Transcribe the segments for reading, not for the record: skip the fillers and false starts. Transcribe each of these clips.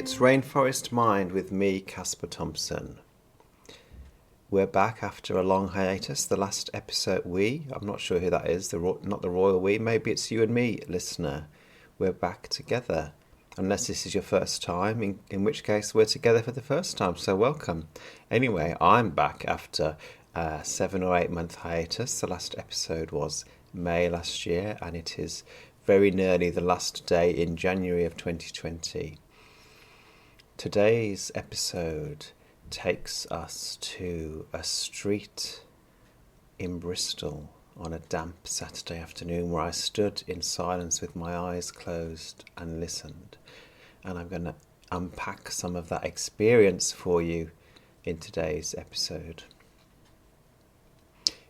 it's Rainforest Mind with me, Kaspa Thompson. We're back after a long hiatus. The last episode, I'm not sure who that is, not the royal we, maybe it's you and me, listener. We're back together, unless this is your first time, in which case we're together for the first time, so welcome. Anyway, I'm back after a 7 or 8 month hiatus. The last episode was May last year, and it is very nearly the last day in January of 2020. Today's episode takes us to a street in Bristol on a damp Saturday afternoon where I stood in silence with my eyes closed and listened. And I'm going to unpack some of that experience for you in today's episode.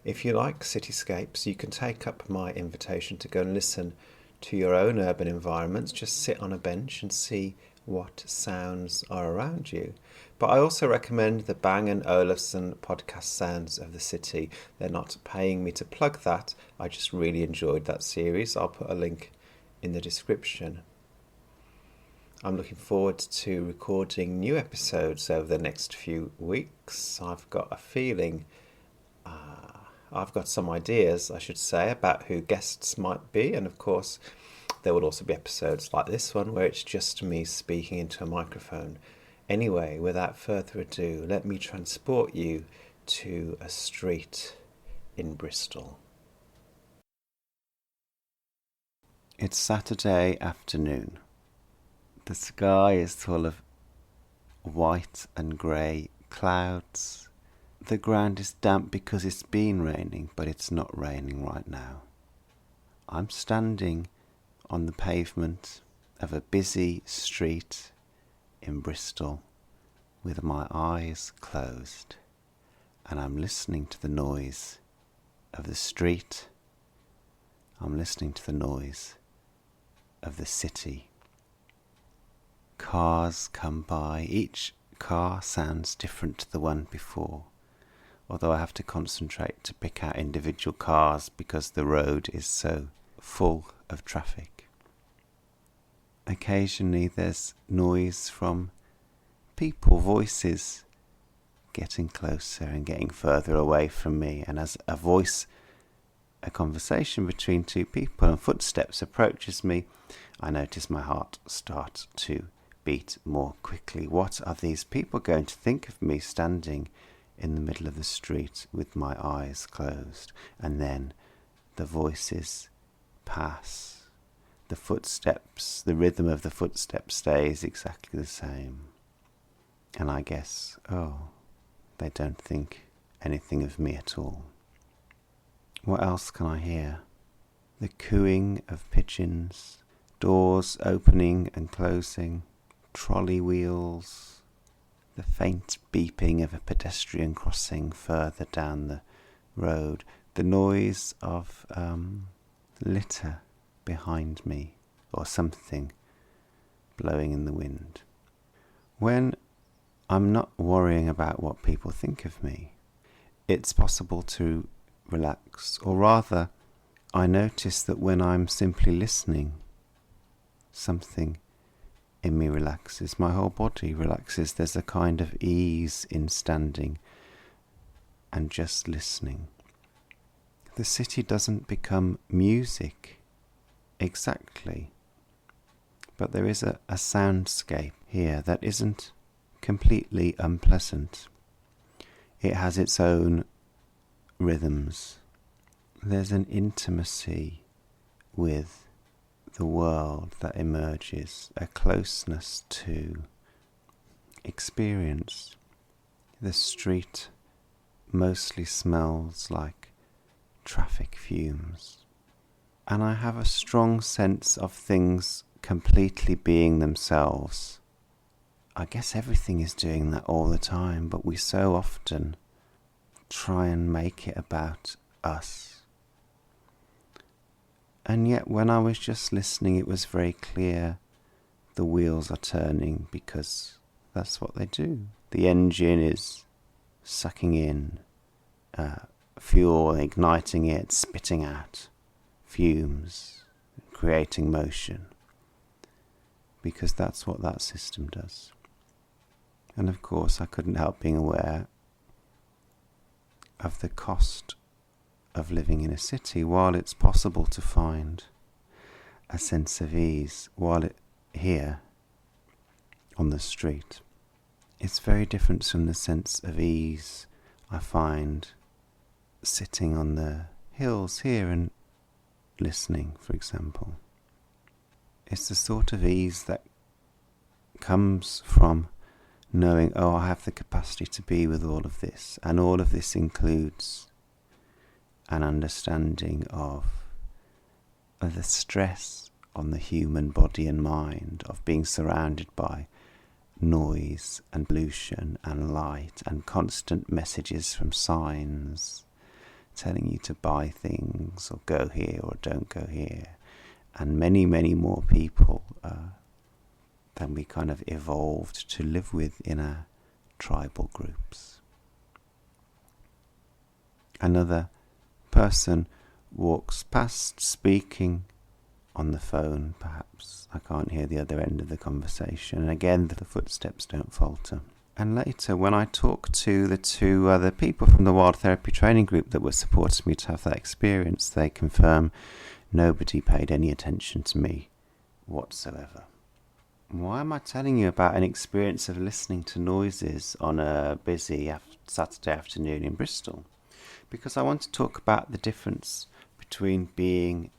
If you like cityscapes, you can take up my invitation to go and listen to your own urban environments. Just sit on a bench and see what sounds are around you. But I also recommend the Bang & Olufsen podcast Sounds of the City. They're not paying me to plug that. I just really enjoyed that series. I'll put a link in the description. I'm looking forward to recording new episodes over the next few weeks. I've got a feeling, I've got some ideas, I should say, about who guests might be. And of course, there will also be episodes like this one where it's just me speaking into a microphone. Anyway, without further ado, let me transport you to a street in Bristol. It's Saturday afternoon. The sky is full of white and grey clouds. The ground is damp because it's been raining, but it's not raining right now. I'm standing on the pavement of a busy street in Bristol with my eyes closed, and I'm listening to the noise of the street. I'm listening to the noise of the city. Cars come by. Each car sounds different to the one before, although I have to concentrate to pick out individual cars because the road is so full of traffic. Occasionally there's noise from people, voices getting closer and getting further away from me, and as a conversation between two people and footsteps approaches me, I notice my heart start to beat more quickly. What are these people going to think of me standing in the middle of the street with my eyes closed? And then the voices pass. The rhythm of the footsteps stays exactly the same. And I guess, they don't think anything of me at all. What else can I hear? The cooing of pigeons, doors opening and closing, trolley wheels, the faint beeping of a pedestrian crossing further down the road, the noise of litter behind me, or something blowing in the wind. When I'm not worrying about what people think of me, it's possible to relax, or rather, I notice that when I'm simply listening, something in me relaxes, my whole body relaxes. There's a kind of ease in standing and just listening. The city doesn't become music exactly, but there is a soundscape here that isn't completely unpleasant. It has its own rhythms. There's an intimacy with the world that emerges, a closeness to experience. The street mostly smells like traffic fumes, and I have a strong sense of things completely being themselves. I guess everything is doing that all the time, but we so often try and make it about us. And yet when I was just listening, it was very clear the wheels are turning, because that's what they do. The engine is sucking in fuel, igniting it, spitting out fumes, creating motion. because that's what that system does. And of course, I couldn't help being aware of the cost of living in a city. While it's possible to find a sense of ease here on the street, it's very different from the sense of ease I find sitting on the hills here and listening, for example. It's the sort of ease that comes from knowing, I have the capacity to be with all of this, and all of this includes an understanding of the stress on the human body and mind of being surrounded by noise and pollution and light and constant messages from signs telling you to buy things or go here or don't go here, and many, many more people than we kind of evolved to live with in our tribal groups. Another person walks past, speaking on the phone, perhaps. I can't hear the other end of the conversation. And again, the footsteps don't falter. And later, when I talk to the two other people from the wild therapy training group that were supporting me to have that experience, they confirm nobody paid any attention to me whatsoever. Why am I telling you about an experience of listening to noises on a busy Saturday afternoon in Bristol? Because I want to talk about the difference between being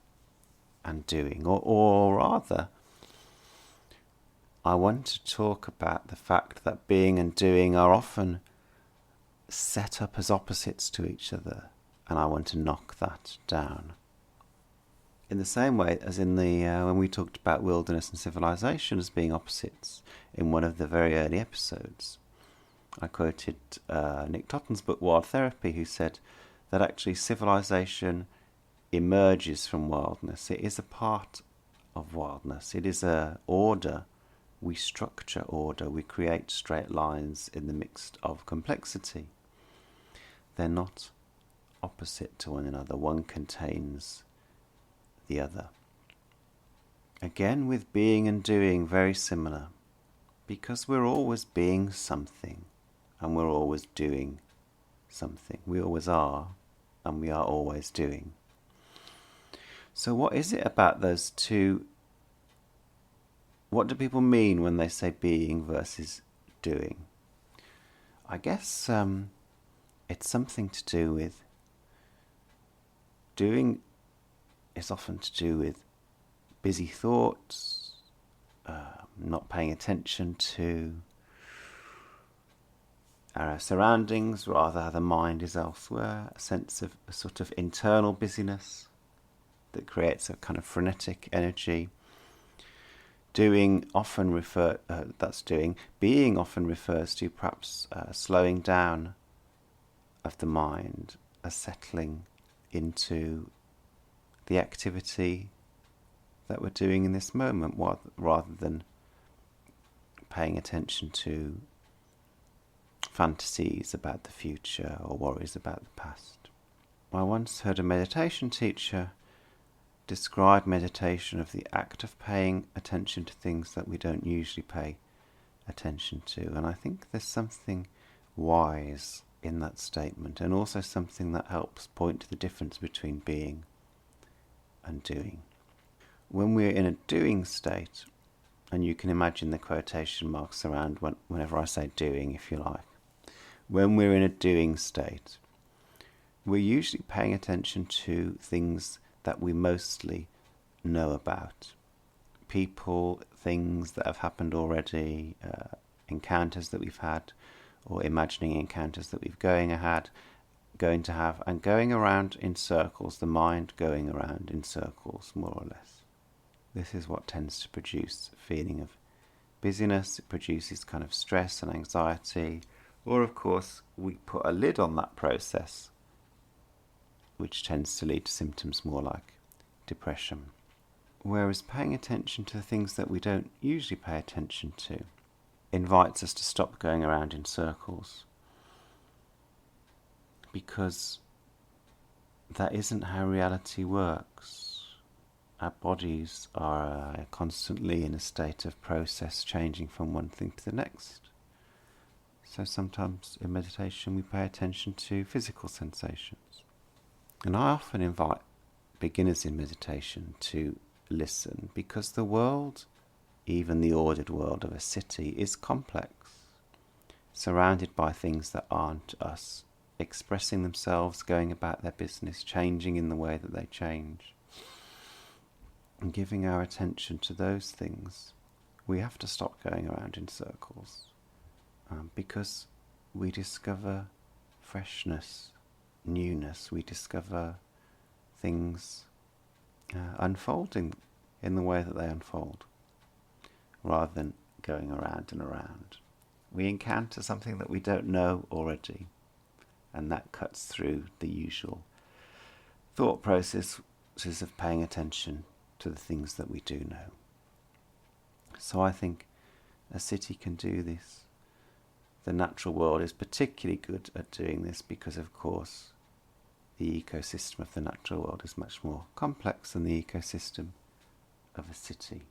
and doing, or rather, I want to talk about the fact that being and doing are often set up as opposites to each other, and I want to knock that down. In the same way as in the when we talked about wilderness and civilization as being opposites in one of the very early episodes, I quoted Nick Totten's book Wild Therapy, who said that actually civilization emerges from wildness. It is a part of wildness. It is a order. We structure order. We create straight lines in the midst of complexity. They're not opposite to one another. One contains the other. Again, with being and doing, very similar, because we're always being something and we're always doing something. We always are, and we are always doing. So what is it about those two? What do people mean when they say being versus doing? I guess it's something to do with doing is often to do with busy thoughts, not paying attention to our surroundings, rather the mind is elsewhere, a sense of a sort of internal busyness that creates a kind of frenetic energy. Being often refers to perhaps slowing down of the mind, a settling into the activity that we're doing in this moment, rather than paying attention to fantasies about the future or worries about the past. I once heard a meditation teacher describe meditation of the act of paying attention to things that we don't usually pay attention to, and I think there's something wise in that statement, and also something that helps point to the difference between being and doing. When we're in a doing state, and you can imagine the quotation marks around whenever I say doing, if you like, when we're in a doing state, we're usually paying attention to things that we mostly know about. People, things that have happened already, encounters that we've had, or imagining encounters that we're going to have, and going around in circles, the mind going around in circles, more or less. This is what tends to produce a feeling of busyness. It produces kind of stress and anxiety, or of course we put a lid on that process, which tends to lead to symptoms more like depression. Whereas paying attention to the things that we don't usually pay attention to invites us to stop going around in circles, because that isn't how reality works. our bodies are constantly in a state of process, changing from one thing to the next. So sometimes in meditation we pay attention to physical sensations. And I often invite beginners in meditation to listen, because the world, even the ordered world of a city, is complex, surrounded by things that aren't us, expressing themselves, going about their business, changing in the way that they change. And giving our attention to those things, we have to stop going around in circles, because we discover freshness, newness. We discover things unfolding in the way that they unfold, rather than going around and around. We encounter something that we don't know already, and that cuts through the usual thought processes of paying attention to the things that we do know. So I think a city can do this. The natural world is particularly good at doing this because, of course, the ecosystem of the natural world is much more complex than the ecosystem of a city.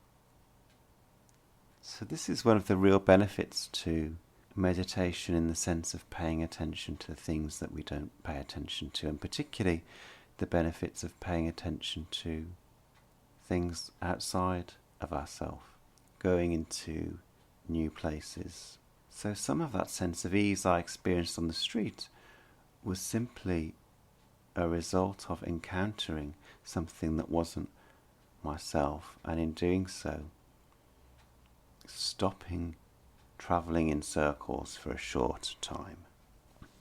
So this is one of the real benefits to meditation, in the sense of paying attention to things that we don't pay attention to, and particularly the benefits of paying attention to things outside of ourselves, going into new places. So some of that sense of ease I experienced on the street was simply a result of encountering something that wasn't myself, and in doing so, stopping travelling in circles for a short time.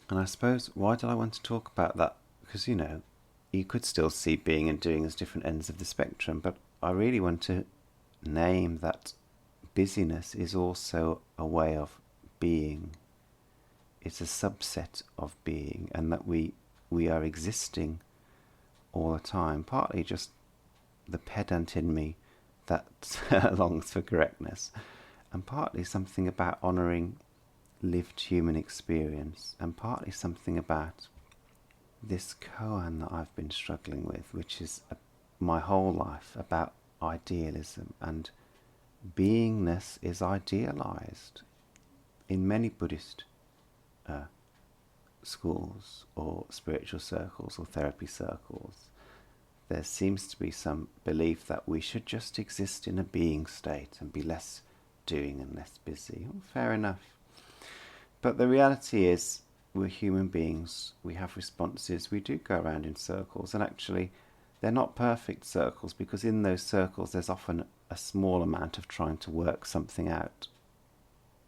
And I suppose, why did I want to talk about that? Because, you could still see being and doing as different ends of the spectrum, but I really want to name that busyness is also a way of being. It's a subset of being, and that we are existing all the time, partly just the pedant in me that longs for correctness, and partly something about honouring lived human experience, and partly something about this koan that I've been struggling with, which is my whole life about idealism, and beingness is idealized. In many Buddhist schools or spiritual circles or therapy circles, there seems to be some belief that we should just exist in a being state and be less doing and less busy. Well, fair enough. But the reality is, we're human beings, we have responses, we do go around in circles, and actually they're not perfect circles, because in those circles there's often a small amount of trying to work something out,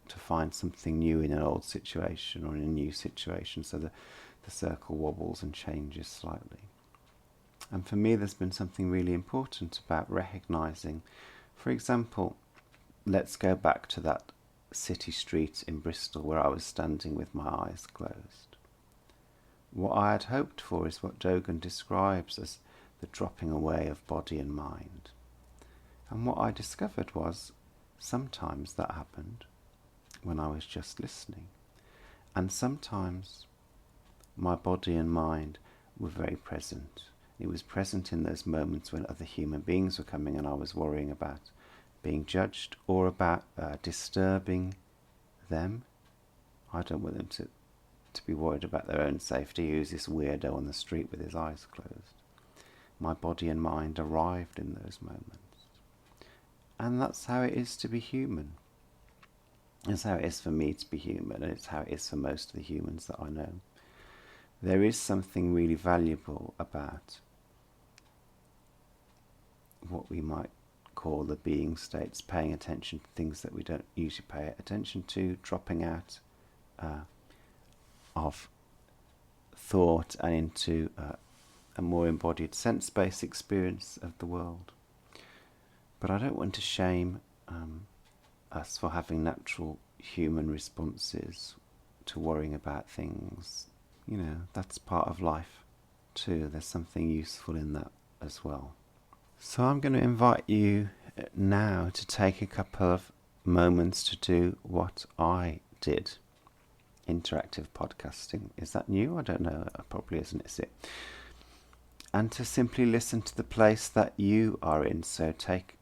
to find something new in an old situation or in a new situation, so the circle wobbles and changes slightly. And for me, there's been something really important about recognising, for example, let's go back to that city street in Bristol where I was standing with my eyes closed. What I had hoped for is what Dogen describes as the dropping away of body and mind. And what I discovered was, sometimes that happened when I was just listening. And sometimes my body and mind were very present. It was present in those moments when other human beings were coming and I was worrying about being judged or about disturbing them. I don't want them to be worried about their own safety. Who's this weirdo on the street with his eyes closed? My body and mind arrived in those moments. And that's how it is to be human. It's how it is for me to be human, and it's how it is for most of the humans that I know. There is something really valuable about what we might call the being states, paying attention to things that we don't usually pay attention to, dropping out of thought and into a more embodied sense-based experience of the world. But I don't want to shame us for having natural human responses to worrying about things. That's part of life too. There's something useful in that as well. So I'm going to invite you now to take a couple of moments to do what I did. Interactive podcasting. Is that new? I don't know. It probably isn't, is it? and to simply listen to the place that you are in. So take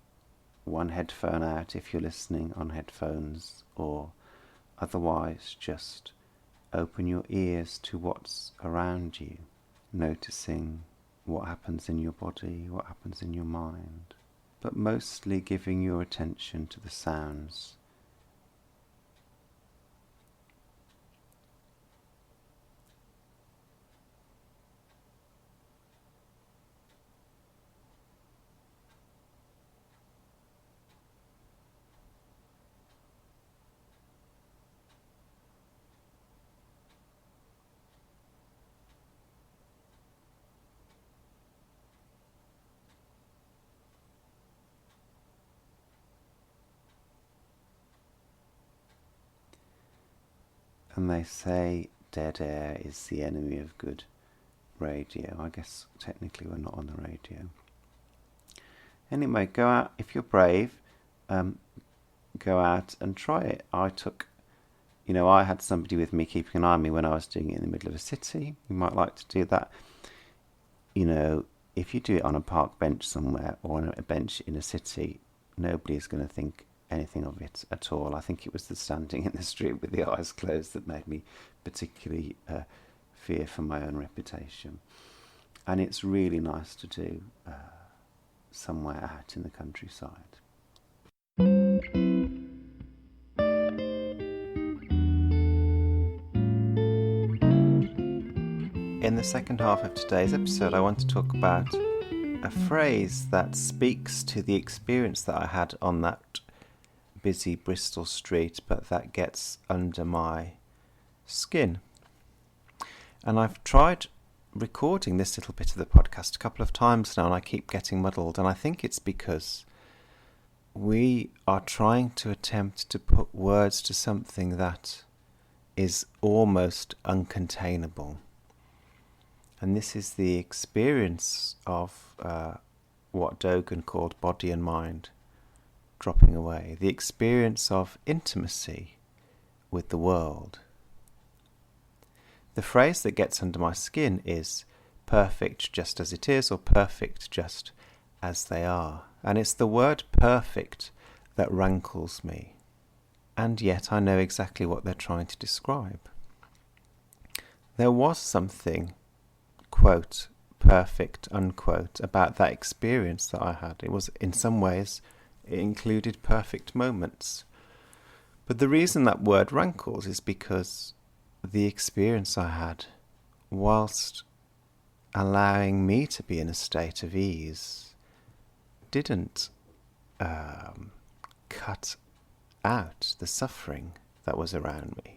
one headphone out if you're listening on headphones, or otherwise just open your ears to what's around you, noticing what happens in your body, what happens in your mind, but mostly giving your attention to the sounds. And they say dead air is the enemy of good radio. I guess technically we're not on the radio. Anyway, go out, if you're brave, go out and try it. I had somebody with me keeping an eye on me when I was doing it in the middle of a city. You might like to do that. If you do it on a park bench somewhere or on a bench in a city, nobody is going to think anything of it at all. I think it was the standing in the street with the eyes closed that made me particularly fear for my own reputation. And it's really nice to do somewhere out in the countryside. In the second half of today's episode, I want to talk about a phrase that speaks to the experience that I had on that busy Bristol street, but that gets under my skin. And I've tried recording this little bit of the podcast a couple of times now, and I keep getting muddled, and I think it's because we are trying to attempt to put words to something that is almost uncontainable. And this is the experience of what Dogen called body and mind dropping away, the experience of intimacy with the world. The phrase that gets under my skin is perfect just as it is, or perfect just as they are. And it's the word perfect that rankles me. And yet I know exactly what they're trying to describe. There was something, quote, perfect, unquote, about that experience that I had. It was, in some ways, it included perfect moments. But the reason that word rankles is because the experience I had, whilst allowing me to be in a state of ease, didn't cut out the suffering that was around me.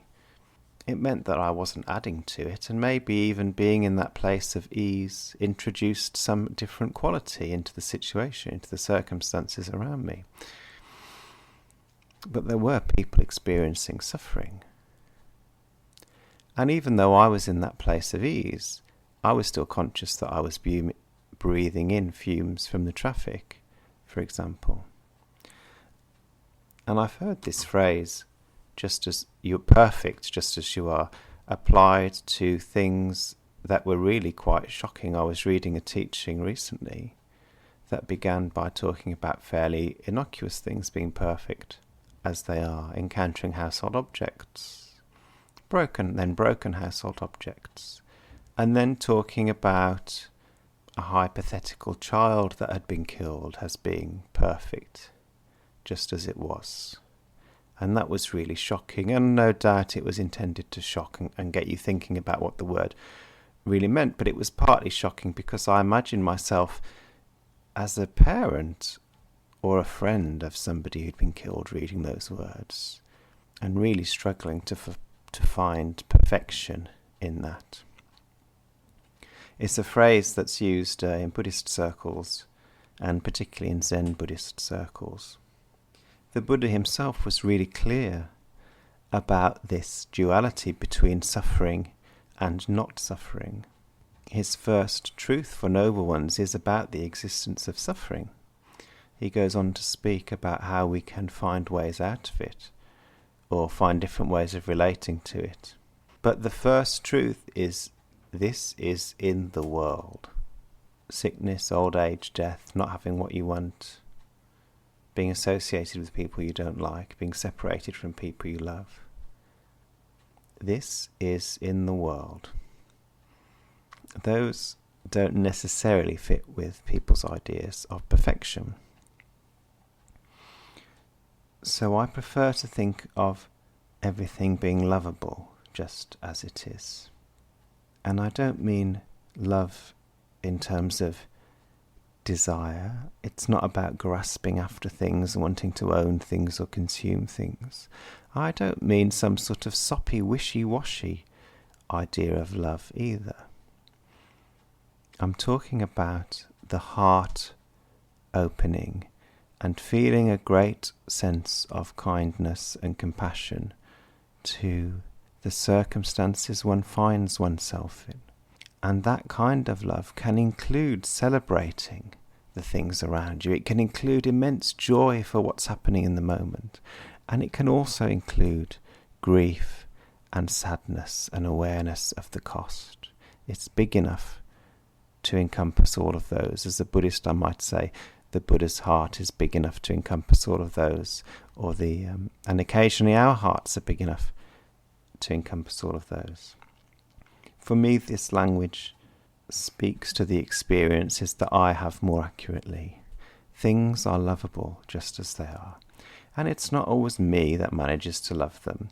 It meant that I wasn't adding to it, and maybe even being in that place of ease introduced some different quality into the situation, into the circumstances around me. But there were people experiencing suffering. And even though I was in that place of ease, I was still conscious that I was breathing in fumes from the traffic, for example. And I've heard this phrase, just as you're perfect, just as you are, applied to things that were really quite shocking. I was reading a teaching recently that began by talking about fairly innocuous things being perfect as they are, encountering household objects, broken household objects, and then talking about a hypothetical child that had been killed as being perfect, just as it was. And that was really shocking, and no doubt it was intended to shock and get you thinking about what the word really meant. But it was partly shocking because I imagined myself as a parent or a friend of somebody who'd been killed reading those words, and really struggling to find perfection in that. It's a phrase that's used in Buddhist circles, and particularly in Zen Buddhist circles. The Buddha himself was really clear about this duality between suffering and not suffering. His first truth for noble ones is about the existence of suffering. He goes on to speak about how we can find ways out of it, or find different ways of relating to it. But the first truth is, this is in the world. sickness, old age, death, not having what you want, being associated with people you don't like, being separated from people you love. This is in the world. Those don't necessarily fit with people's ideas of perfection. So I prefer to think of everything being lovable just as it is. And I don't mean love in terms of desire. It's not about grasping after things and wanting to own things or consume things. I don't mean some sort of soppy, wishy-washy idea of love either. I'm talking about the heart opening and feeling a great sense of kindness and compassion to the circumstances one finds oneself in. And that kind of love can include celebrating the things around you. It can include immense joy for what's happening in the moment. And it can also include grief and sadness and awareness of the cost. It's big enough to encompass all of those. As a Buddhist, I might say the Buddha's heart is big enough to encompass all of those, and occasionally our hearts are big enough to encompass all of those. For me, this language speaks to the experiences that I have more accurately. Things are lovable just as they are. And it's not always me that manages to love them.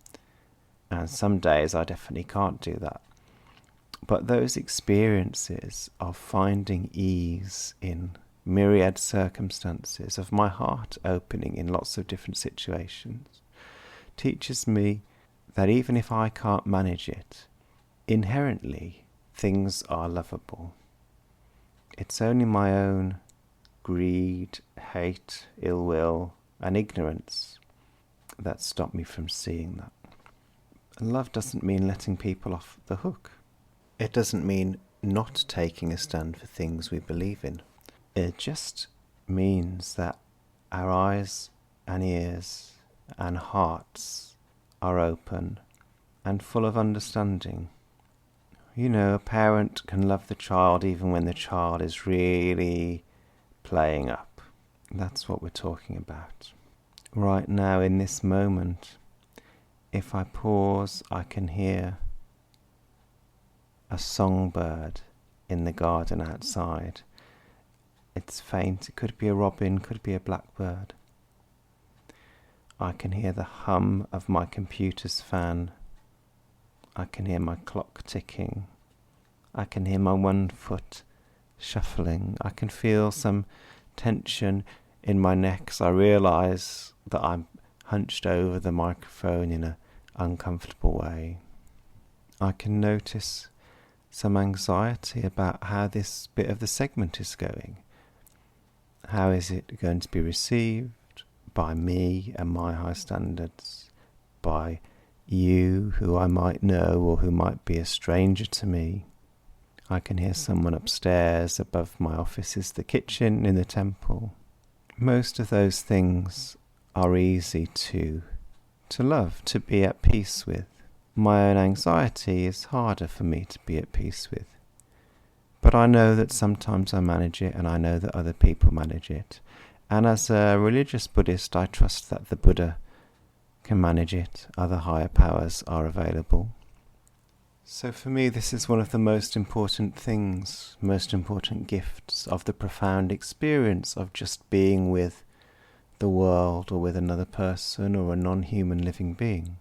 And some days I definitely can't do that. But those experiences of finding ease in myriad circumstances, of my heart opening in lots of different situations, teaches me that even if I can't manage it, inherently things are lovable. It's only my own greed, hate, ill will, and ignorance that stop me from seeing that. And love doesn't mean letting people off the hook. It doesn't mean not taking a stand for things we believe in. It just means that our eyes and ears and hearts are open and full of understanding. You know, a parent can love the child even when the child is really playing up. That's what we're talking about. Right now, in this moment, if I pause, I can hear a songbird in the garden outside. It's faint. It could be a robin, could be a blackbird. I can hear the hum of my computer's fan. I can hear my clock ticking. I can hear my 1 foot shuffling. I can feel some tension in my neck as I realise that I'm hunched over the microphone in an uncomfortable way. I can notice some anxiety about how this bit of the segment is going. How is it going to be received by me and my high standards, by you who I might know or who might be a stranger to me? I can hear someone upstairs. Above my office is the kitchen in the temple. Most of those things are easy to love, to be at peace with. My own anxiety is harder for me to be at peace with. But I know that sometimes I manage it, and I know that other people manage it. And as a religious Buddhist, I trust that the Buddha can manage it. Other higher powers are available. So for me, this is one of the most important things, most important gifts of the profound experience of just being with the world or with another person or a non-human living being.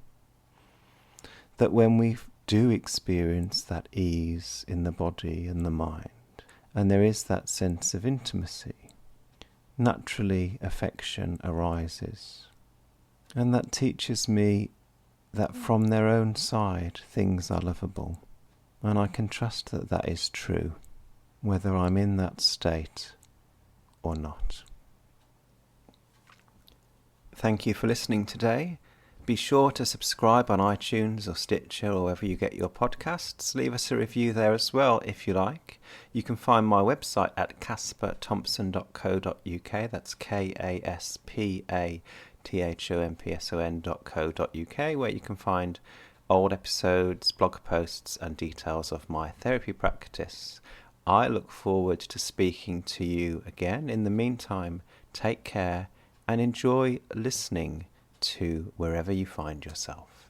That when we do experience that ease in the body and the mind, and there is that sense of intimacy, naturally affection arises. And that teaches me that from their own side things are lovable. And I can trust that that is true, whether I'm in that state or not. Thank you for listening today. Be sure to subscribe on iTunes or Stitcher or wherever you get your podcasts. Leave us a review there as well if you like. You can find my website at kaspaThompson.co.uk. That's KASPATHOMPSON.co.uk, where you can find old episodes, blog posts and details of my therapy practice. I look forward to speaking to you again. In the meantime, take care and enjoy listening to wherever you find yourself.